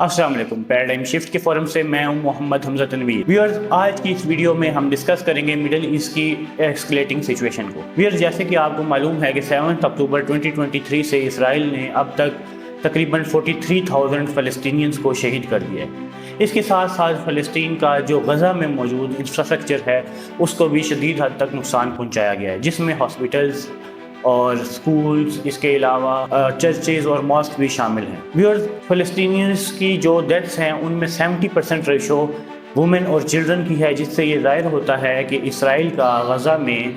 अस्सलाम वालेकुम। Paradigm shift के फोरम से मैं हूं मोहम्मद हमजा तनवीर। व्यूअर्स, आज की इस वीडियो में हम डिस्कस करेंगे मिडिल ईस्ट की एस्केलेटिंग सिचुएशन को। व्यूअर्स, जैसे कि आपको मालूम है कि 7 अक्टूबर 2023 से इसराइल ने अब तक तकरीबन 43,000 फ़लस्तीनियंस को शहीद कर दिया है। इसके साथ साथ फ़लस्तीन का जो गज़ा में मौजूद इंफ्रास्ट्रक्चर है उसको भी शदीद हद तक नुकसान पहुँचाया गया है, जिसमें हॉस्पिटल्स और स्कूल्स, इसके अलावा चर्चेज़ और मॉस्क भी शामिल हैं। व्यूअर्स, फ़लस्तीनियंस की जो डेथ्स हैं उनमें 70% रेशो वुमेन और चिल्ड्रन की है, जिससे ये ज़ाहिर होता है कि इसराइल का गज़ा में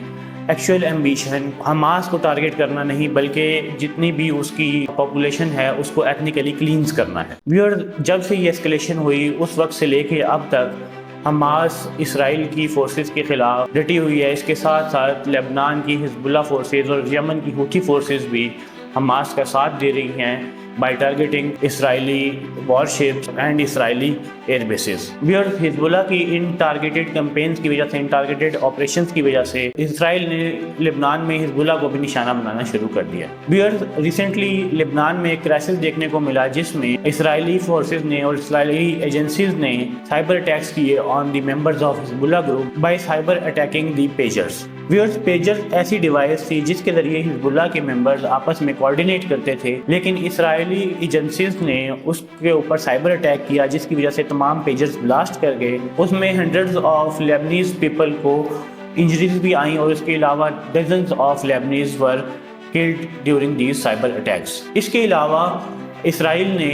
एक्चुअल एम्बिशन हमास को टारगेट करना नहीं, बल्कि जितनी भी उसकी पॉपुलेशन है उसको एथनिकली क्लींस करना है। व्यूअर्स, जब से ये एस्केलेशन हुई उस वक्त से लेके अब तक हमास इसराइल की फोर्सेस के खिलाफ डटी हुई है। इसके साथ साथ लेबनान की हिजबुल्लाह फोर्सेस और यमन की हूथी फोर्सेस भी हमास का साथ दे रही हैं by targeting Israeli warships and Israeli air bases. Viewers, Hezbollah की इन टारगेटेड कैंपेन्स की वजह से, इन टारगेटेड ऑपरेशंस की वजह से इसराइल ने लेबनान में हिजबुल्लाह को भी निशाना बनाना शुरू कर दिया। व्यूअर्स, रिसेंटली लेबनान में एक क्राइसिस देखने को मिला जिसमें इसराइली फोर्सेस ने और इसराइली एजेंसीज ने साइबर अटैक्स किए on the members of Hezbollah group by cyber attacking the pagers. Viewers, pager ऐसी डिवाइस थी जिसके जरिए हिजबुल्लाह के मेंबर्स आपस में कोऑर्डिनेट करते थे, लेकिन इसराइली एजेंसीज ने उसके ऊपर साइबर अटैक किया जिसकी वजह से तमाम पेजर्स ब्लास्ट कर गए। उसमें हंड्रेड्स ऑफ लेबनीज पीपल को इंजरीज भी आई और इसके अलावा dozens of Lebanese were killed during these cyber attacks. इसके अलावा इसराइल ने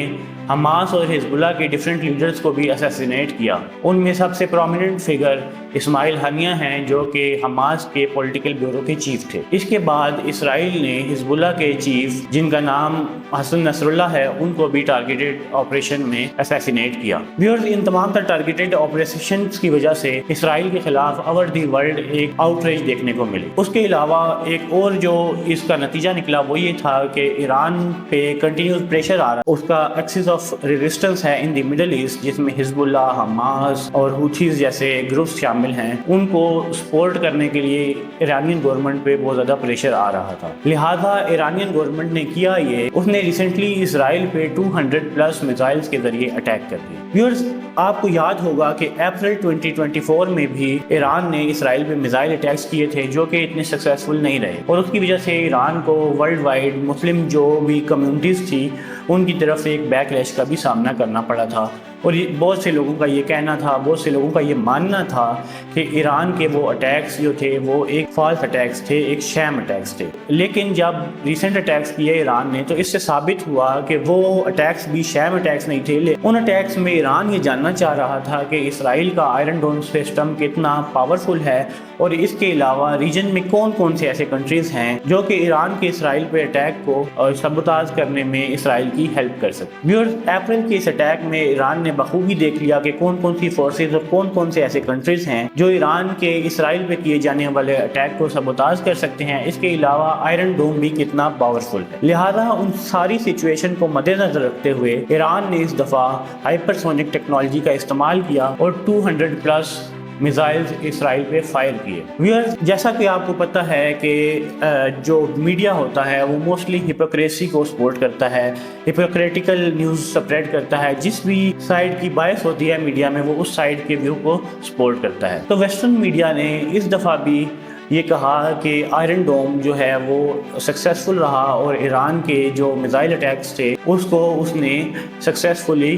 हमास और हिजबुल्लाह के डिफरेंट लीडर्स को भी असैसिनेट किया। उनमें सबसे प्रोमिनेंट फिगर इस्माइल हनिया हैं, जो कि हमास के पॉलिटिकल ब्यूरो के चीफ थे। इसके बाद इसराइल ने हिजबुल्लाह के चीफ, जिनका नाम हसन नसरुल्लाह है, उनको भी टारगेटेड ऑपरेशन में असैसिनेट किया। व्यूअर्स, इन तमाम तर टारगेटेड ऑपरेशन की वजह से इसराइल के खिलाफ ओवर दी वर्ल्ड एक आउटरीच देखने को मिली। उसके अलावा एक और जो इसका नतीजा निकला वो ये था कि ईरान पे कंटिन्यूस प्रेशर आ रहा, उसका एक्सिस ऑफ रेजिस्टेंस है इन द मिडिल ईस्ट, जिसमें हिजबुल्लाह, हमास और हुथीज जैसे ग्रुप्स शामिल हैं। उनको सपोर्ट करने के लिए ईरानियन गवर्नमेंट पे बहुत ज़्यादा प्रेशर आ रहा था। लिहाजा ईरानियन गवर्नमेंट ने किया ये, उसने रिसेंटली इसराइल पे 200+ मिसाइल्स के जरिए अटैक कर दिए। व्यूअर्स, आपको याद होगा कि अप्रैल 2024 में भी ईरान ने इसराइल पे मिसाइल अटैक्स किए थे जो कि इतने सक्सेसफुल नहीं रहे, और उसकी वजह से ईरान को वर्ल्ड वाइड मुस्लिम जो भी कम्युनिटीज़ थी उनकी तरफ से एक बैकलैश का भी सामना करना पड़ा था। और बहुत से लोगों का ये कहना था, बहुत से लोगों का ये मानना था कि ईरान के वो अटैक्स जो थे वो एक फॉल्स अटैक्स थे, एक शैम अटैक्स थे। लेकिन जब रिसेंट अटैक्स किए ईरान ने तो इससे साबित हुआ कि वो अटैक्स भी शैम अटैक्स नहीं थे। उन अटैक्स में ईरान ये जानना चाह रहा था कि इसराइल का आयरन डोम सिस्टम कितना पावरफुल है, और इसके अलावा रीजन में कौन कौन से ऐसे कंट्रीज हैं जो कि ईरान के इसराइल पे अटैक को सबोताज करने में इसराइल की हेल्प कर सकते। व्यूअर्स, अप्रैल के इस अटैक में ईरान ने बखूबी देख लिया कि कौन कौन सी फोर्सेज और कौन कौन से ऐसे कंट्रीज हैं जो ईरान के इसराइल पे किए जाने वाले अटैक को सबोताज कर सकते हैं। इसके अलावा आयरन डोम भी कितना पावरफुल है। लिहाजा उन सारी सिचुएशन को मद्देनजर रखते हुए ईरान ने इस दफ़ा हाइपरसोनिक टेक्नोलॉजी का इस्तेमाल किया और 200+ मिसाइल्स इसराइल पे फायर किए। व्यूअर्स, जैसा कि आपको पता है कि जो मीडिया होता है वो मोस्टली हिपोक्रेसी को सपोर्ट करता है, हिपोक्रेटिकल न्यूज़ स्प्रेड करता है। जिस भी साइड की बायस होती है मीडिया में वो उस साइड के व्यू को सपोर्ट करता है। तो वेस्टर्न मीडिया ने इस दफ़ा भी ये कहा कि आयरन डोम जो है वो सक्सेसफुल रहा और ईरान के जो मिसाइल अटैक्स थे उसको उसने सक्सेसफुली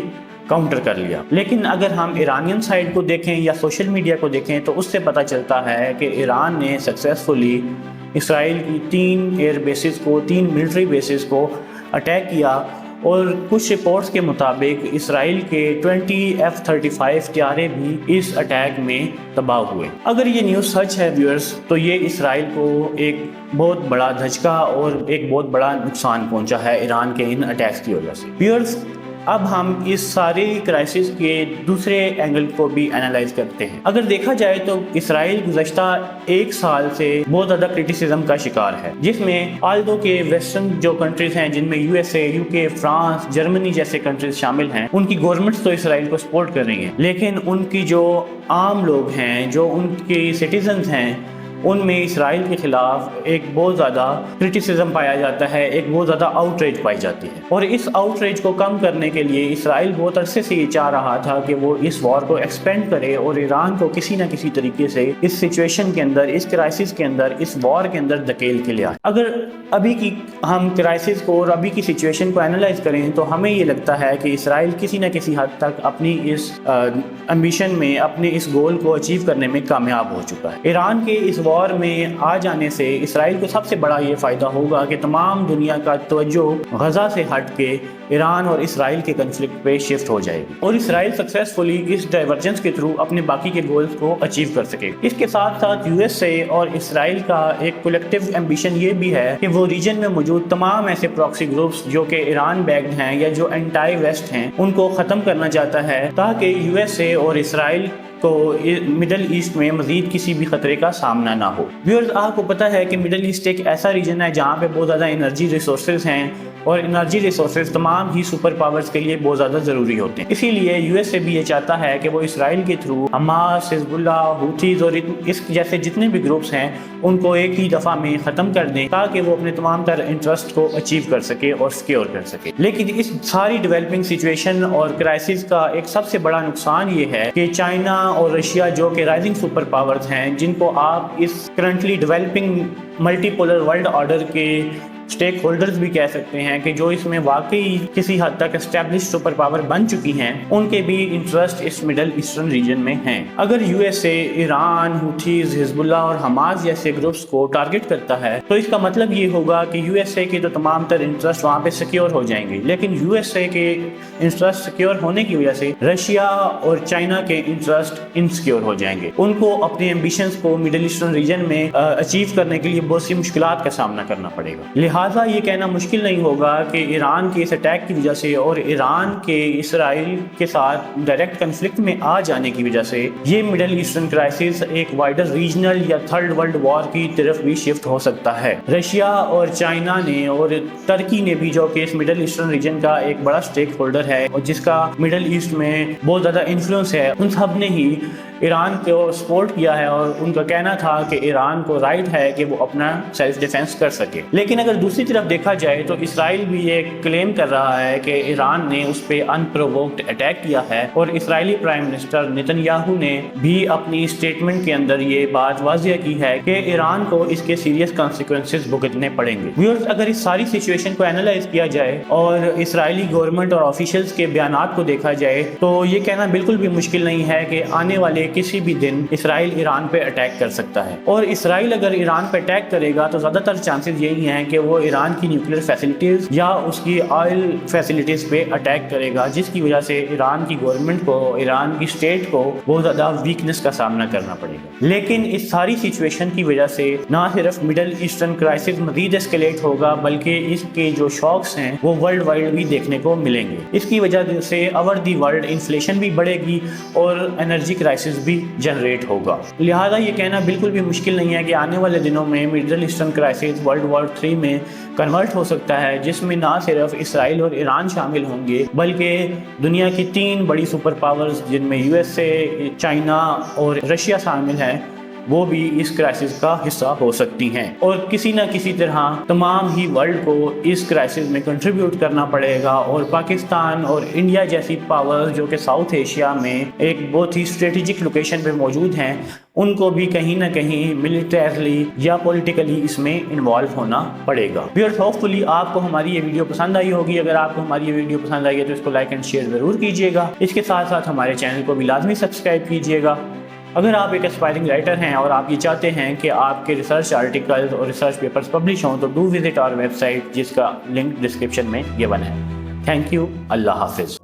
काउंटर कर लिया। लेकिन अगर हम ईरानियन साइड को देखें या सोशल मीडिया को देखें तो उससे पता चलता है कि ईरान ने सक्सेसफुली इसराइल की 3 एयर बेसिस को, 3 मिलिट्री बेसिस को अटैक किया, और कुछ रिपोर्ट्स के मुताबिक इसराइल के 20 F-35 त्यारे भी इस अटैक में तबाह हुए। अगर ये न्यूज़ सच है व्यूअर्स, तो ये इसराइल को एक बहुत बड़ा धचका और एक बहुत बड़ा नुकसान पहुंचा है ईरान के इन अटैक्स की वजह से। व्यूअर्स, अब हम इस सारे क्राइसिस के दूसरे एंगल को भी एनालाइज करते हैं। अगर देखा जाए तो इसराइल गुज़श्ता 1 साल से बहुत ज़्यादा क्रिटिसिज्म का शिकार है, जिसमें आल्दो के वेस्टर्न जो कंट्रीज हैं जिनमें USA, UK, फ्रांस, जर्मनी जैसे कंट्रीज शामिल हैं, उनकी गवर्नमेंट्स तो इसराइल को सपोर्ट कर रही हैं, लेकिन उनकी जो आम लोग हैं, जो उनके सिटीजन्स हैं, ان میں اسرائیل کے خلاف ایک بہت زیادہ کرٹیسزم پایا جاتا ہے، ایک بہت زیادہ آؤٹ ریج پائی جاتی ہے، اور اس آؤٹ ریج کو کم کرنے کے لیے اسرائیل بہت عرصے سے یہ چاہ رہا تھا کہ وہ اس وار کو ایکسپینڈ کرے اور ایران کو کسی نہ کسی طریقے سے اس سچویشن کے اندر، اس کرائسس کے اندر، اس وار کے اندر دھکیل کے لے آئے۔ اگر ابھی کی ہم کرائسس کو اور ابھی کی سچویشن کو اینالائز کریں تو ہمیں یہ لگتا ہے کہ اسرائیل کسی نہ کسی حد تک اپنی اس ایمبیشن میں، اپنے اس گول کو اچیو کرنے میں کامیاب ہو چکا ہے۔ ایران کے اس وار میں آ جانے سے اسرائیل کو سب سے بڑا یہ فائدہ ہوگا کہ تمام دنیا کا توجہ غزہ سے ہٹ کے ایران اور اسرائیل کے کنفلکٹ پہ شفٹ ہو جائے گی، اور اسرائیل سکسیسفلی اس ڈائیورجنس کے تھرو اپنے باقی کے گولز کو اچیو کر سکے۔ اس کے ساتھ ساتھ یو ایس اے اور اسرائیل کا ایک کولیکٹیو ایمبیشن یہ بھی ہے کہ وہ ریجن میں موجود تمام ایسے پراکسی گروپس جو کہ ایران بیکڈ ہیں یا جو اینٹائی ویسٹ ہیں، ان کو ختم کرنا چاہتا ہے، تاکہ یو ایس اے اور اسرائیل کو مڈل ایسٹ میں مزید کسی بھی خطرے کا سامنا نہ ہو۔ ویورز، آپ کو پتہ ہے کہ مڈل ایسٹ ایک ایسا ریجن ہے جہاں پہ بہت زیادہ انرجی ریسورسز ہیں، اور انرجی ریسورسز تمام ہی سپر پاورز کے لیے بہت زیادہ ضروری ہوتے ہیں۔ اسی لیے یو ایس اے بھی یہ چاہتا ہے کہ وہ اسرائیل کے تھرو حماس، حزب اللہ، ہوتھیز اور اس جیسے جتنے بھی گروپس ہیں ان کو ایک ہی دفعہ میں ختم کر دیں، تاکہ وہ اپنے تمام تر انٹرسٹ کو اچیو کر سکے اور سیکیور کر سکے۔ لیکن اس ساری ڈیولپنگ سچویشن اور کرائسس کا ایک سب سے بڑا نقصان یہ ہے کہ چائنا اور رشیا جو کہ رائزنگ سپر پاورز ہیں، جن کو آپ اس currently developing multipolar world order کے اسٹیک ہولڈرز بھی کہہ سکتے ہیں، کہ جو اس میں واقعی کسی حد تک اسٹیبلش سپر پاور بن چکی ہیں، ان کے بھی انٹرسٹ اس مڈل ایسٹرن ریجن میں ہیں۔ اگر یو ایس اے ایران، ہوتھیز، حزب اللہ اور حماس جیسے گروپس کو ٹارگٹ کرتا ہے تو اس کا مطلب یہ ہوگا کہ یو ایس اے کے تو تمام تر انٹرسٹ وہاں پہ سیکیور ہو جائیں گے، لیکن یو ایس اے کے انٹرسٹ سیکیور ہونے کی وجہ سے رشیا اور چائنا کے انٹرسٹ انسیکیور ہو جائیں گے۔ ان کو اپنے ایمبیشنز کو مڈل ایسٹرن ریجن میں اچیو کرنے کے لیے بہت سی مشکلات کا سامنا کرنا پڑے گا۔ لہٰذا یہ کہنا مشکل نہیں ہوگا کہ ایران کے اس اٹیک کی وجہ سے اور ایران کے اسرائیل کے ساتھ ڈائریکٹ کنفلکٹ میں آ جانے کی وجہ سے یہ مڈل ایسٹرن کرائسس ایک وائڈر ریجنل یا تھرڈ ورلڈ وار کی طرف بھی شفٹ ہو سکتا ہے۔ رشیا اور چائنا نے اور ترکی نے بھی، جو کہ اس مڈل ایسٹرن ریجن کا ایک بڑا اسٹیک ہولڈر ہے اور جس کا مڈل ایسٹ میں بہت زیادہ انفلوئنس ہے، ان سب نے ہی ایران کو سپورٹ کیا ہے، اور ان کا کہنا تھا کہ ایران کو رائٹ ہے کہ وہ اپنا سیلف ڈیفense کر سکے۔ لیکن اگر دوسری طرف دیکھا جائے تو اسرائیل بھی یہ کلیم کر رہا ہے کہ ایران نے اس پہ انپرووکڈ اٹیک کیا ہے، اور اسرائیلی پرائم منسٹر نتن یاہو نے بھی اپنی اسٹیٹمنٹ کے اندر یہ بات واضح کی ہے کہ ایران کو اس کے سیریس کانسیکوینسز بھگتنے پڑیں گے۔ ویورز، اگر اس ساری سچویشن کو اینالائز کیا جائے اور اسرائیلی گورنمنٹ اور آفیشلز کے بیانات کو دیکھا جائے تو یہ کہنا بالکل بھی مشکل نہیں ہے کہ آنے والے کسی بھی دن اسرائیل ایران پہ اٹیک کر سکتا ہے، اور اسرائیل اگر ایران پہ اٹیک کرے گا تو زیادہ تر چانسز یہی ہیں کہ وہ ایران کی نیوکلیر فیسلٹیز یا اس کی آئل فیسلٹیز پہ اٹیک کرے گا، جس کی وجہ سے ایران کی گورنمنٹ کو، ایران کی اسٹیٹ کو بہت زیادہ ویکنس کا سامنا کرنا پڑے گا۔ لیکن اس ساری سچویشن کی وجہ سے نہ صرف مڈل ایسٹرن کرائسس مزید اسکیلیٹ ہوگا، بلکہ اس کے جو شاکس ہیں وہ ورلڈ وائڈ بھی دیکھنے کو ملیں گے۔ اس کی وجہ سے اوور دی ورلڈ انفلیشن بھی بڑھے گی اور انرجی کرائسس بھی جنریٹ ہوگا۔ لہٰذا یہ کہنا بالکل بھی مشکل نہیں ہے کہ آنے والے دنوں میں Middle Eastern crisis world war 3 میں کنورٹ ہو سکتا ہے، جس میں نہ صرف اسرائیل اور ایران شامل ہوں گے بلکہ دنیا کی 3 بڑی سپر پاورز جن میں یو ایس اے، چائنا اور رشیا شامل ہیں، وہ بھی اس کرائسس کا حصہ ہو سکتی ہیں، اور کسی نہ کسی طرح تمام ہی ورلڈ کو اس کرائسس میں کنٹریبیوٹ کرنا پڑے گا، اور پاکستان اور انڈیا جیسی پاورز جو کہ ساؤتھ ایشیا میں ایک بہت ہی اسٹریٹجک لوکیشن پہ موجود ہیں، ان کو بھی کہیں نہ کہیں ملیٹریلی یا پولیٹیکلی اس میں انوالو ہونا پڑے گا۔ ویورز، ہوپ فلی آپ کو ہماری یہ ویڈیو پسند آئی ہوگی۔ اگر آپ کو ہماری یہ ویڈیو پسند آئی ہے تو اس کو لائک اینڈ شیئر ضرور کیجیے گا۔ اس کے ساتھ ساتھ ہمارے چینل کو بھی لازمی سبسکرائب کیجیے گا۔ اگر آپ ایک اسپائرنگ رائٹر ہیں اور آپ یہ چاہتے ہیں کہ آپ کے ریسرچ آرٹیکلز اور ریسرچ پیپرز پبلش ہوں تو do visit our website, جس کا لنک ڈسکرپشن میں گیون ہے۔ تھینک یو، اللہ حافظ۔